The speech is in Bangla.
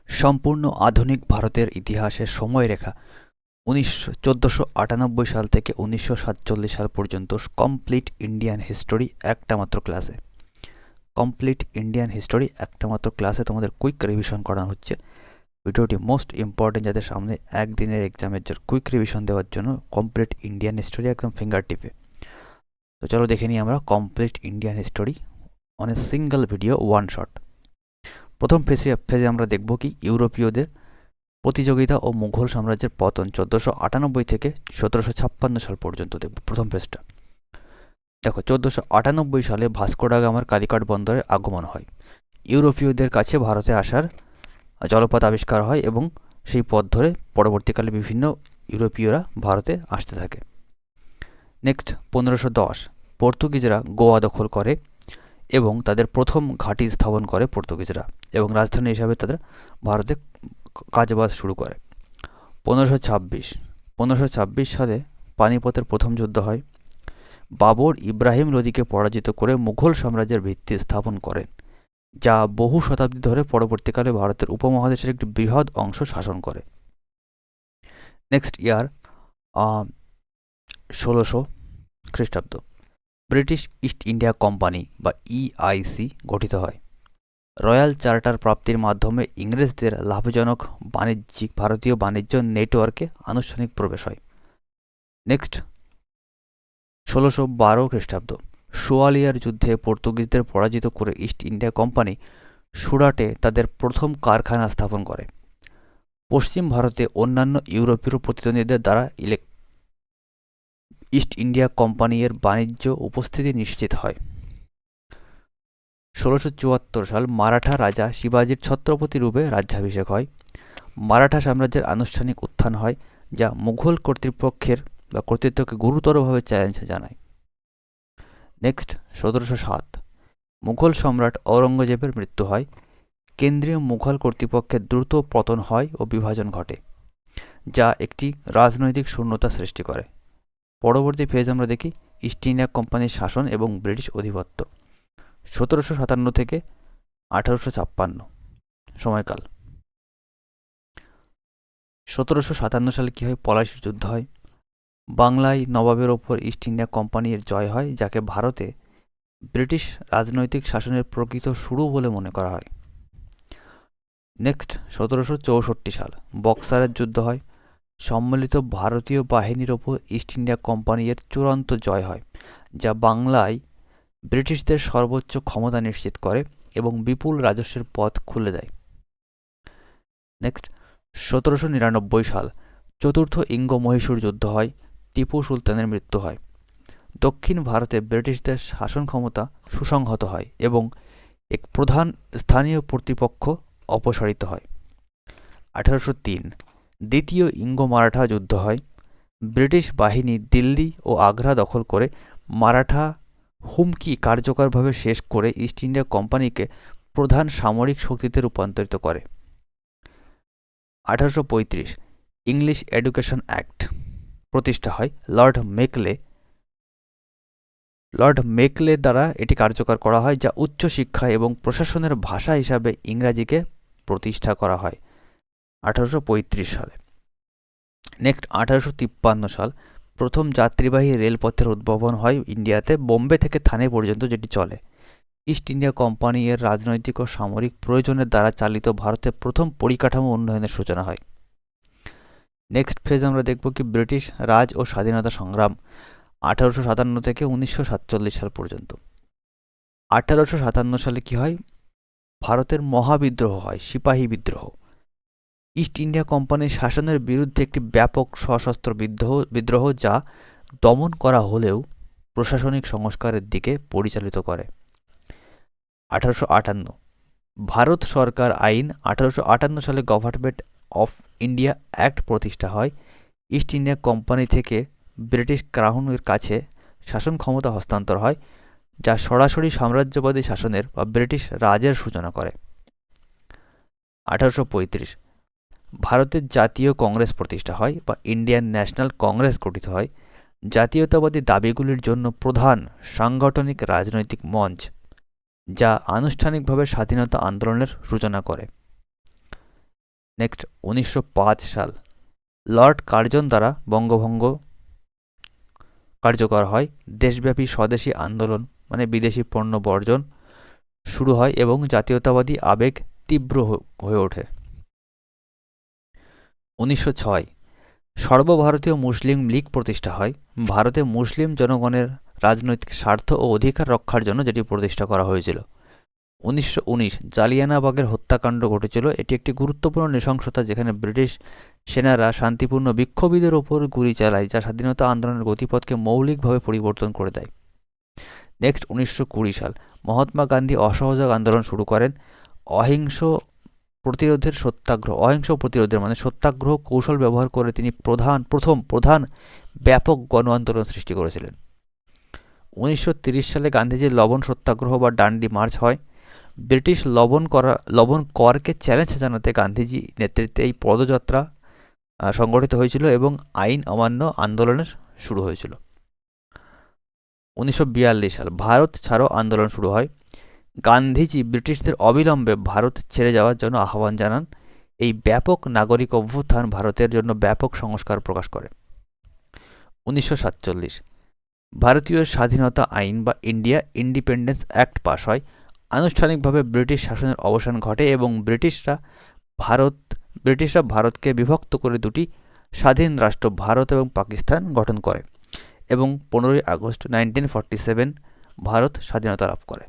সম্পূর্ণ আধুনিক ভারতের ইতিহাসের সময়রেখা 1498 সাল থেকে 1947 সাল পর্যন্ত কমপ্লিট ইন্ডিয়ান হিস্টোরি একটা মাত্র ক্লাসে। কমপ্লিট ইন্ডিয়ান হিস্টোরি একটা মাত্র ক্লাসে তোমাদের কুইক রিভিশন করানো হচ্ছে। ভিডিওটি মোস্ট ইম্পর্টেন্ট, যাদের সামনে একদিনের এক্সামের জন্য কুইক রিভিশন দেওয়ার জন্য কমপ্লিট ইন্ডিয়ান হিস্টোরি একদম ফিঙ্গার টিপে। তো চলো দেখে নিই আমরা complete Indian history on a single video one shot. প্রথম ফেজে আমরা দেখব কি ইউরোপীয়দের প্রতিযোগিতা ও মুঘল সাম্রাজ্যের পতন 1498 থেকে 1756 সাল পর্যন্ত দেখব প্রথম পেজটা। দেখো 1498 সালে ভাস্কো ডা গামার কালিকট বন্দরে আগমন হয়। ইউরোপীয়দের কাছে ভারতে আসার জলপথ আবিষ্কার হয় এবং সেই পথ ধরে পরবর্তীকালে বিভিন্ন ইউরোপীয়রা ভারতে আসতে থাকে। নেক্সট 1510 পর্তুগিজরা গোয়া দখল করে এবং তাদের প্রথম ঘাঁটি স্থাপন করে পর্তুগিজরা এবং রাজধানী হিসাবে তাদের ভারতে কাজবাজ শুরু করে। 1526 সালে পানিপথের প্রথম যুদ্ধ হয়। বাবর ইব্রাহিম লোদিকে পরাজিত করে মুঘল সাম্রাজ্যের ভিত্তি স্থাপন করেন, যা বহু শতাব্দী ধরে পরবর্তীকালে ভারতের উপমহাদেশের একটি বৃহৎ অংশ শাসন করে। নেক্সট ইয়ার 1600 খ্রিস্টাব্দ ব্রিটিশ ইস্ট ইন্ডিয়া কোম্পানি বা ইআইসি গঠিত হয়। রয়্যাল চার্টার প্রাপ্তির মাধ্যমে ইংরেজদের লাভজনক ভারতীয় বাণিজ্য নেটওয়ার্কে আনুষ্ঠানিক প্রবেশ হয়। নেক্সট 1612 খ্রিস্টাব্দ সোয়ালিয়ার যুদ্ধে পর্তুগিজদের পরাজিত করে ইস্ট ইন্ডিয়া কোম্পানি সুরাটে তাদের প্রথম কারখানা স্থাপন করে। পশ্চিম ভারতে অন্যান্য ইউরোপীয় প্রতিদ্বন্দ্বীদের দ্বারা ইস্ট ইন্ডিয়া কোম্পানির বাণিজ্য উপস্থিতি নিশ্চিত হয়। 1674 সাল মারাঠা রাজা শিবাজির ছত্রপতি রূপে রাজ্যাভিষেক হয়। মারাঠা সাম্রাজ্যের আনুষ্ঠানিক উত্থান হয়, যা মুঘল কর্তৃত্বকে গুরুতরভাবে চ্যালেঞ্জ জানায়। নেক্সট 1707 মুঘল সম্রাট ঔরঙ্গজেবের মৃত্যু হয়। কেন্দ্রীয় মুঘল কর্তৃপক্ষের দ্রুত পতন হয় ও বিভাজন ঘটে, যা একটি রাজনৈতিক শূন্যতা সৃষ্টি করে। পরবর্তী ফেজ আমরা দেখি ইস্ট ইন্ডিয়া কোম্পানির শাসন এবং ব্রিটিশ আধিপত্য 1757 থেকে 1856 সময়কাল। 1757 সালে কী হয়? পলাশীর যুদ্ধ হয়। বাংলায় নবাবের ওপর ইস্ট ইন্ডিয়া কোম্পানির জয় হয়, যাকে ভারতে ব্রিটিশ রাজনৈতিক শাসনের প্রকৃত শুরু বলে মনে করা হয়। নেক্সট 1764 সাল বক্সারের যুদ্ধ হয়। সম্মিলিত ভারতীয় বাহিনীর ওপর ইস্ট ইন্ডিয়া কোম্পানির চূড়ান্ত জয় হয়, যা বাংলায় ব্রিটিশদের সর্বোচ্চ ক্ষমতা নিশ্চিত করে এবং বিপুল রাজস্বের পথ খুলে দেয়। নেক্সট 1799 সাল চতুর্থ ইঙ্গ-মহীশূর যুদ্ধ হয়। টিপু সুলতানের মৃত্যু হয়। দক্ষিণ ভারতে ব্রিটিশদের শাসন ক্ষমতা সুসংহত হয় এবং এক প্রধান স্থানীয় কর্তৃপক্ষ অপসারিত হয়। 1803 দ্বিতীয় ইঙ্গ-মারাঠা যুদ্ধ হয়। ব্রিটিশ বাহিনী দিল্লি ও আগ্রা দখল করে মারাঠা হুমকি কার্যকরভাবে শেষ করে ইস্ট ইন্ডিয়া কোম্পানিকে প্রধান সামরিক শক্তিতে রূপান্তরিত করে। 1835 ইংলিশ এডুকেশন অ্যাক্ট প্রতিষ্ঠা হয়। লর্ড মেকলে দ্বারা এটি কার্যকর করা হয়, যা উচ্চশিক্ষা এবং প্রশাসনের ভাষা হিসাবে ইংরাজিকে প্রতিষ্ঠা করা হয় 1835 সালে। নেক্সট 1853 সাল প্রথম যাত্রীবাহী রেলপথের উদ্ভাবন হয় ইন্ডিয়াতে, বোম্বে থেকে থানে পর্যন্ত, যেটি চলে। ইস্ট ইন্ডিয়া কোম্পানি এর রাজনৈতিক ও সামরিক প্রয়োজনের দ্বারা চালিত ভারতের প্রথম পরিকাঠামো উন্নয়নের সূচনা হয়। নেক্সট ফেজ আমরা দেখব কি ব্রিটিশ রাজ ও স্বাধীনতা সংগ্রাম 1857 থেকে 1947 সাল পর্যন্ত। 1857 সালে কি হয়? ভারতের মহাবিদ্রোহ হয়, সিপাহী বিদ্রোহ। ইস্ট ইন্ডিয়া কোম্পানির শাসনের বিরুদ্ধে একটি ব্যাপক সশস্ত্র বিদ্রোহ, যা দমন করা হলেও প্রশাসনিক সংস্কারের দিকে পরিচালিত করে। 1858 ভারত সরকার আইন 1858 সালে গভর্নমেন্ট অফ ইন্ডিয়া অ্যাক্ট প্রতিষ্ঠা হয়। ইস্ট ইন্ডিয়া কোম্পানি থেকে ব্রিটিশ ক্রাউনের কাছে শাসন ক্ষমতা হস্তান্তর হয়, যা সরাসরি সাম্রাজ্যবাদী শাসনের বা ব্রিটিশ রাজের সূচনা করে। 1835 ভারতের জাতীয় কংগ্রেস প্রতিষ্ঠা হয় বা ইন্ডিয়ান ন্যাশনাল কংগ্রেস গঠিত হয়, জাতীয়তাবাদী দাবিগুলির জন্য প্রধান সাংগঠনিক রাজনৈতিক মঞ্চ, যা আনুষ্ঠানিকভাবে স্বাধীনতা আন্দোলনের সূচনা করে। নেক্সট 1905 সাল লর্ড কার্জন দ্বারা বঙ্গভঙ্গ কার্যকর হয়। দেশব্যাপী স্বদেশী আন্দোলন মানে বিদেশি পণ্য বর্জন শুরু হয় এবং জাতীয়তাবাদী আবেগ তীব্র হয়ে ওঠে। 1906 সর্বভারতীয় মুসলিম লীগ প্রতিষ্ঠা হয়। ভারতে মুসলিম জনগণের রাজনৈতিক স্বার্থ ও অধিকার রক্ষার জন্য যেটি প্রতিষ্ঠা করা হয়েছিল। 1919 জালিয়ানবাগের হত্যাকাণ্ড ঘটেছিল। এটি একটি গুরুত্বপূর্ণ নৃশংসতা যেখানে ব্রিটিশ সেনারা শান্তিপূর্ণ বিক্ষোভীদের ওপর গুলি চালায়, যা স্বাধীনতা আন্দোলনের গতিপথকে মৌলিকভাবে পরিবর্তন করে দেয়। নেক্সট 1920 সাল মহাত্মা গান্ধী অসহযোগ আন্দোলন শুরু করেন। অহিংস প্রতিরোধের মানে সত্যাগ্রহ কৌশল ব্যবহার করে তিনি প্রধান ব্যাপক গণ আন্দোলন সৃষ্টি করেছিলেন। 1930 সালে গান্ধীজির লবণ সত্যাগ্রহ বা ডান্ডি মার্চ হয়। ব্রিটিশ লবণ করকে চ্যালেঞ্জ জানাতে গান্ধীজি নেতৃত্বে এই পদযাত্রা সংগঠিত হয়েছিল এবং আইন অমান্য আন্দোলনের শুরু হয়েছিল। 1942 সাল ভারত ছাড়ো আন্দোলন শুরু হয়। গান্ধীজি ব্রিটিশদের অবিলম্বে ভারত ছেড়ে যাওয়ার জন্য আহ্বান জানান। এই ব্যাপক নাগরিক অভ্যুত্থান ভারতের জন্য ব্যাপক সংস্কার প্রকাশ করে। 1947 ভারতীয় স্বাধীনতা আইন বা ইন্ডিয়া ইন্ডিপেন্ডেন্স অ্যাক্ট পাস হয়। আনুষ্ঠানিকভাবে ব্রিটিশ শাসনের অবসান ঘটে এবং ব্রিটিশরা ভারতকে বিভক্ত করে দুটি স্বাধীন রাষ্ট্র ভারত এবং পাকিস্তান গঠন করে এবং 15 আগস্ট 1947 ভারত স্বাধীনতা লাভ করে।